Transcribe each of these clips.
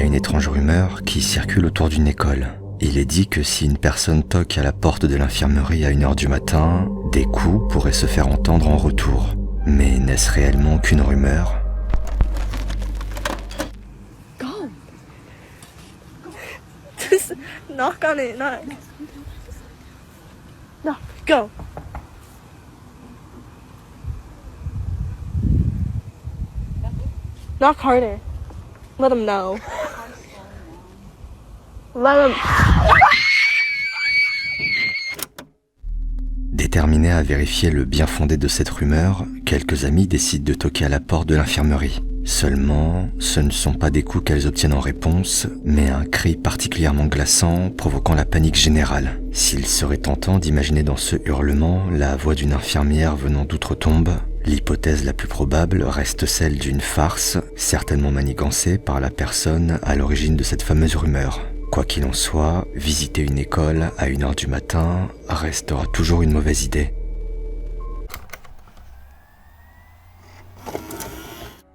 une étrange rumeur qui circule autour d'une école. Il est dit que si une personne toque à la porte de l'infirmerie à 1h du matin, des coups pourraient se faire entendre en retour. Mais n'est-ce réellement qu'une rumeur ? Go. Just knock on it, knock. Knock, go. Knock harder. Let him know. Let him... Déterminés à vérifier le bien fondé de cette rumeur, quelques amis décident de toquer à la porte de l'infirmerie. Seulement, ce ne sont pas des coups qu'elles obtiennent en réponse, mais un cri particulièrement glaçant provoquant la panique générale. S'il serait tentant d'imaginer dans ce hurlement la voix d'une infirmière venant d'outre-tombe, l'hypothèse la plus probable reste celle d'une farce, certainement manigancée par la personne à l'origine de cette fameuse rumeur. Quoi qu'il en soit, visiter une école à 1h du matin restera toujours une mauvaise idée.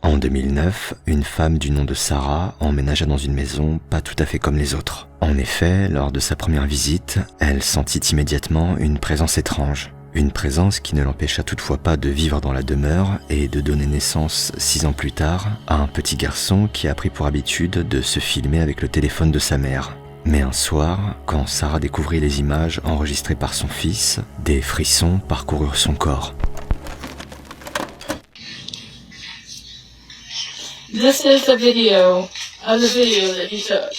En 2009, une femme du nom de Sarah emménagea dans une maison pas tout à fait comme les autres. En effet, lors de sa première visite, elle sentit immédiatement une présence étrange. Une présence qui ne l'empêcha toutefois pas de vivre dans la demeure et de donner naissance 6 ans plus tard à un petit garçon qui a pris pour habitude de se filmer avec le téléphone de sa mère. Mais un soir, quand Sarah découvrit les images enregistrées par son fils, des frissons parcoururent son corps. This is the video of the video that he took.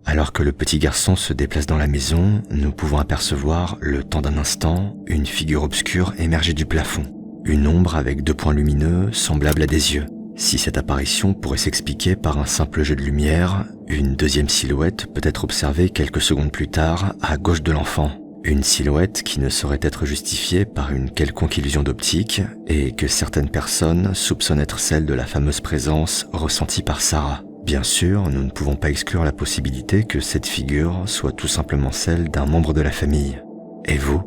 Alors que le petit garçon se déplace dans la maison, nous pouvons apercevoir, le temps d'un instant, une figure obscure émerger du plafond. Une ombre avec 2 points lumineux, semblables à des yeux. Si cette apparition pourrait s'expliquer par un simple jeu de lumière, une deuxième silhouette peut être observée quelques secondes plus tard, à gauche de l'enfant. Une silhouette qui ne saurait être justifiée par une quelconque illusion d'optique et que certaines personnes soupçonnent être celle de la fameuse présence ressentie par Sarah. Bien sûr, nous ne pouvons pas exclure la possibilité que cette figure soit tout simplement celle d'un membre de la famille. Et vous,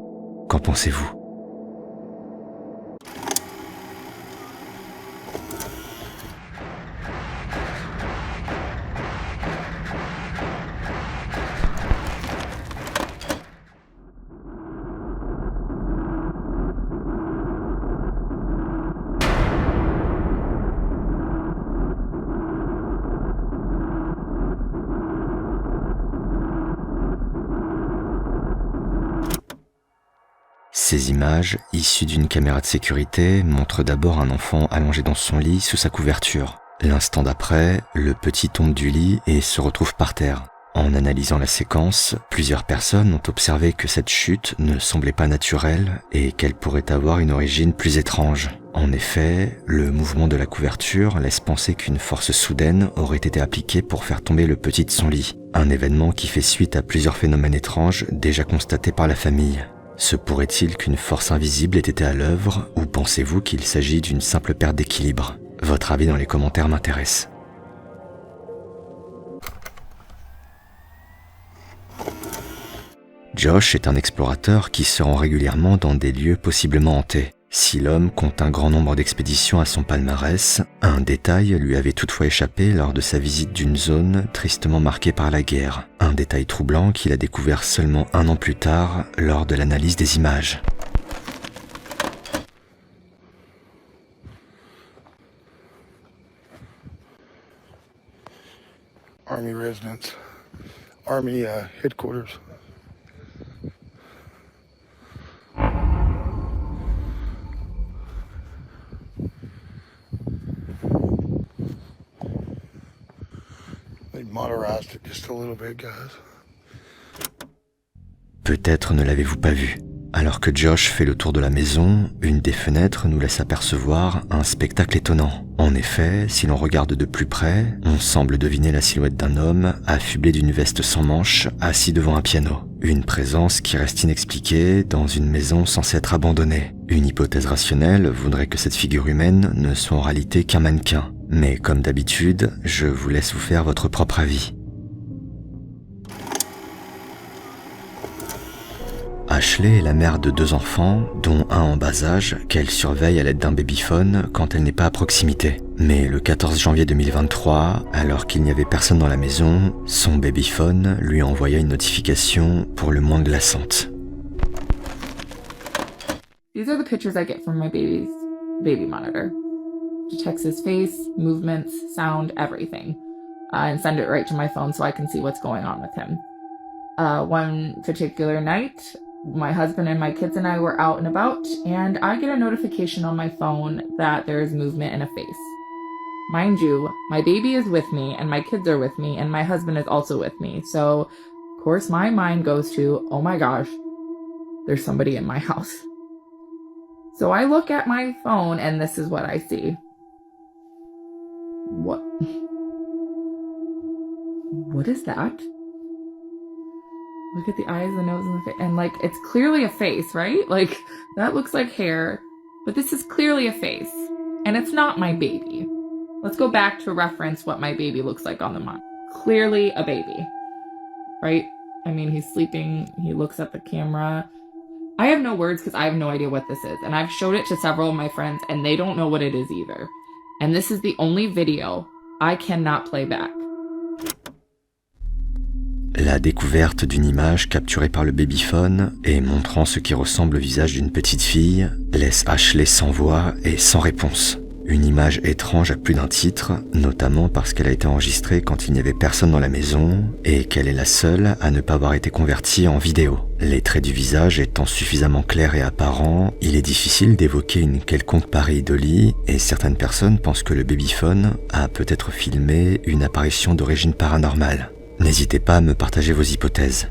qu'en pensez-vous ? Ces images, issues d'une caméra de sécurité, montrent d'abord un enfant allongé dans son lit sous sa couverture. L'instant d'après, le petit tombe du lit et se retrouve par terre. En analysant la séquence, plusieurs personnes ont observé que cette chute ne semblait pas naturelle et qu'elle pourrait avoir une origine plus étrange. En effet, le mouvement de la couverture laisse penser qu'une force soudaine aurait été appliquée pour faire tomber le petit de son lit. Un événement qui fait suite à plusieurs phénomènes étranges déjà constatés par la famille. Se pourrait-il qu'une force invisible ait été à l'œuvre ou pensez-vous qu'il s'agit d'une simple perte d'équilibre ? Votre avis dans les commentaires m'intéresse. Josh est un explorateur qui se rend régulièrement dans des lieux possiblement hantés. Si l'homme compte un grand nombre d'expéditions à son palmarès, un détail lui avait toutefois échappé lors de sa visite d'une zone tristement marquée par la guerre. Un détail troublant qu'il a découvert seulement 1 an plus tard lors de l'analyse des images. Army residence, Army headquarters. They motorized it just a little bit, guys. Peut-être ne l'avez-vous pas vu. Alors que Josh fait le tour de la maison, une des fenêtres nous laisse apercevoir un spectacle étonnant. En effet, si l'on regarde de plus près, on semble deviner la silhouette d'un homme affublé d'une veste sans manches, assis devant un piano. Une présence qui reste inexpliquée dans une maison censée être abandonnée. Une hypothèse rationnelle voudrait que cette figure humaine ne soit en réalité qu'un mannequin. Mais comme d'habitude, je vous laisse vous faire votre propre avis. Ashley est la mère de 2 enfants, dont un en bas âge, qu'elle surveille à l'aide d'un babyphone quand elle n'est pas à proximité. Mais le 14 janvier 2023, alors qu'il n'y avait personne dans la maison, son babyphone lui envoya une notification pour le moins glaçante. These are the pictures I get from my baby's baby monitor. Detects his face, movements, sound, everything. And send it right to my phone so I can see what's going on with him. One particular night, my husband and my kids and I were out and about, and I get a notification on my phone that there is movement in a face. Mind you, my baby is with me, and my kids are with me, and my husband is also with me. So, of course, my mind goes to, oh my gosh, there's somebody in my house. So I look at my phone, and this is what I see. What is that? Look at the eyes, the nose, and the face. And, like, it's clearly a face, right? Like, that looks like hair. But this is clearly a face. And it's not my baby. Let's go back to reference what my baby looks like on the monitor. Clearly a baby. Right? I mean, he's sleeping. He looks at the camera. I have no words because I have no idea what this is. And I've showed it to several of my friends, and they don't know what it is either. And this is the only video I cannot play back. La découverte d'une image capturée par le babyphone et montrant ce qui ressemble au visage d'une petite fille laisse Ashley sans voix et sans réponse. Une image étrange à plus d'un titre, notamment parce qu'elle a été enregistrée quand il n'y avait personne dans la maison et qu'elle est la seule à ne pas avoir été convertie en vidéo. Les traits du visage étant suffisamment clairs et apparents, il est difficile d'évoquer une quelconque pareidolie et certaines personnes pensent que le babyphone a peut-être filmé une apparition d'origine paranormale. N'hésitez pas à me partager vos hypothèses.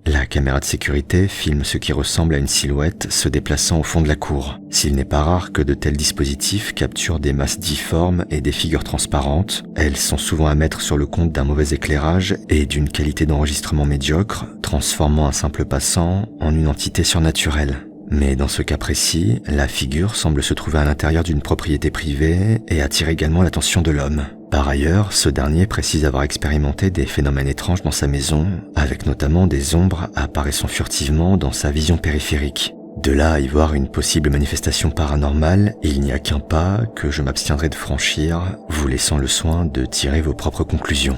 La caméra de sécurité filme ce qui ressemble à une silhouette se déplaçant au fond de la cour. S'il n'est pas rare que de tels dispositifs capturent des masses difformes et des figures transparentes, elles sont souvent à mettre sur le compte d'un mauvais éclairage et d'une qualité d'enregistrement médiocre, transformant un simple passant en une entité surnaturelle. Mais dans ce cas précis, la figure semble se trouver à l'intérieur d'une propriété privée et attire également l'attention de l'homme. Par ailleurs, ce dernier précise avoir expérimenté des phénomènes étranges dans sa maison, avec notamment des ombres apparaissant furtivement dans sa vision périphérique. De là à y voir une possible manifestation paranormale, il n'y a qu'un pas que je m'abstiendrai de franchir, vous laissant le soin de tirer vos propres conclusions.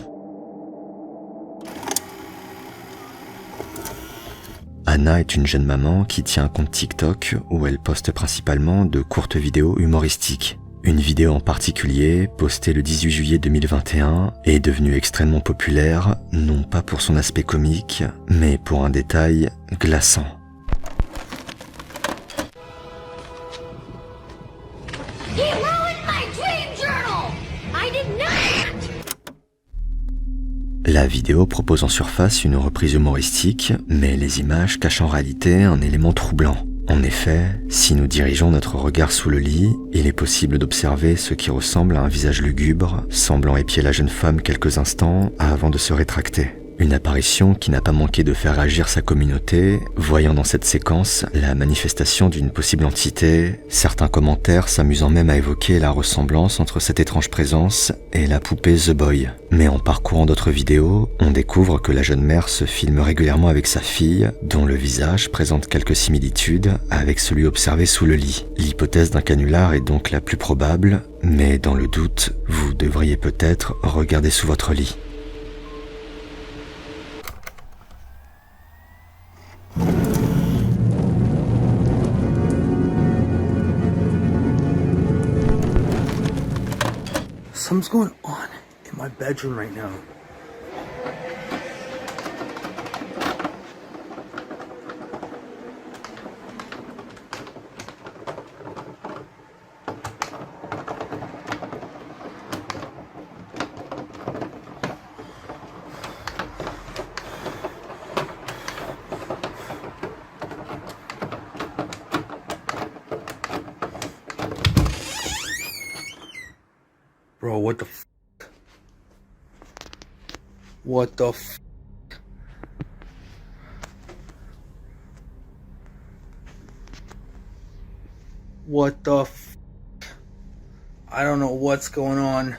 Anna est une jeune maman qui tient un compte TikTok où elle poste principalement de courtes vidéos humoristiques. Une vidéo en particulier, postée le 18 juillet 2021, est devenue extrêmement populaire, non pas pour son aspect comique, mais pour un détail glaçant. He ruined my dream journal! I did not! La vidéo propose en surface une reprise humoristique, mais les images cachent en réalité un élément troublant. En effet, si nous dirigeons notre regard sous le lit, il est possible d'observer ce qui ressemble à un visage lugubre, semblant épier la jeune femme quelques instants avant de se rétracter. Une apparition qui n'a pas manqué de faire réagir sa communauté, voyant dans cette séquence la manifestation d'une possible entité, certains commentaires s'amusant même à évoquer la ressemblance entre cette étrange présence et la poupée The Boy. Mais en parcourant d'autres vidéos, on découvre que la jeune mère se filme régulièrement avec sa fille, dont le visage présente quelques similitudes avec celui observé sous le lit. L'hypothèse d'un canular est donc la plus probable, mais dans le doute, vous devriez peut-être regarder sous votre lit. Something's going on in my bedroom right now. Bro, what the f? What the f? What the f? I don't know what's going on.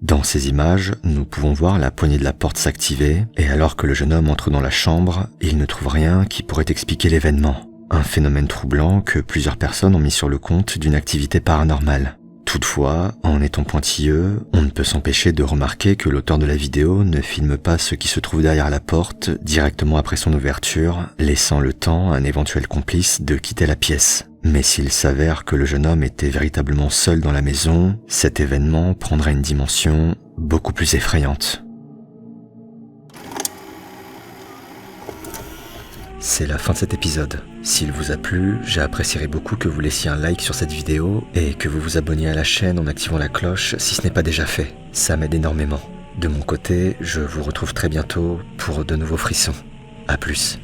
Dans ces images, nous pouvons voir la poignée de la porte s'activer, et alors que le jeune homme entre dans la chambre, il ne trouve rien qui pourrait expliquer l'événement. Un phénomène troublant que plusieurs personnes ont mis sur le compte d'une activité paranormale. Toutefois, en étant pointilleux, on ne peut s'empêcher de remarquer que l'auteur de la vidéo ne filme pas ce qui se trouve derrière la porte directement après son ouverture, laissant le temps à un éventuel complice de quitter la pièce. Mais s'il s'avère que le jeune homme était véritablement seul dans la maison, cet événement prendra une dimension beaucoup plus effrayante. C'est la fin de cet épisode. S'il vous a plu, j'apprécierais beaucoup que vous laissiez un like sur cette vidéo et que vous vous abonniez à la chaîne en activant la cloche si ce n'est pas déjà fait. Ça m'aide énormément. De mon côté, je vous retrouve très bientôt pour de nouveaux frissons. À plus.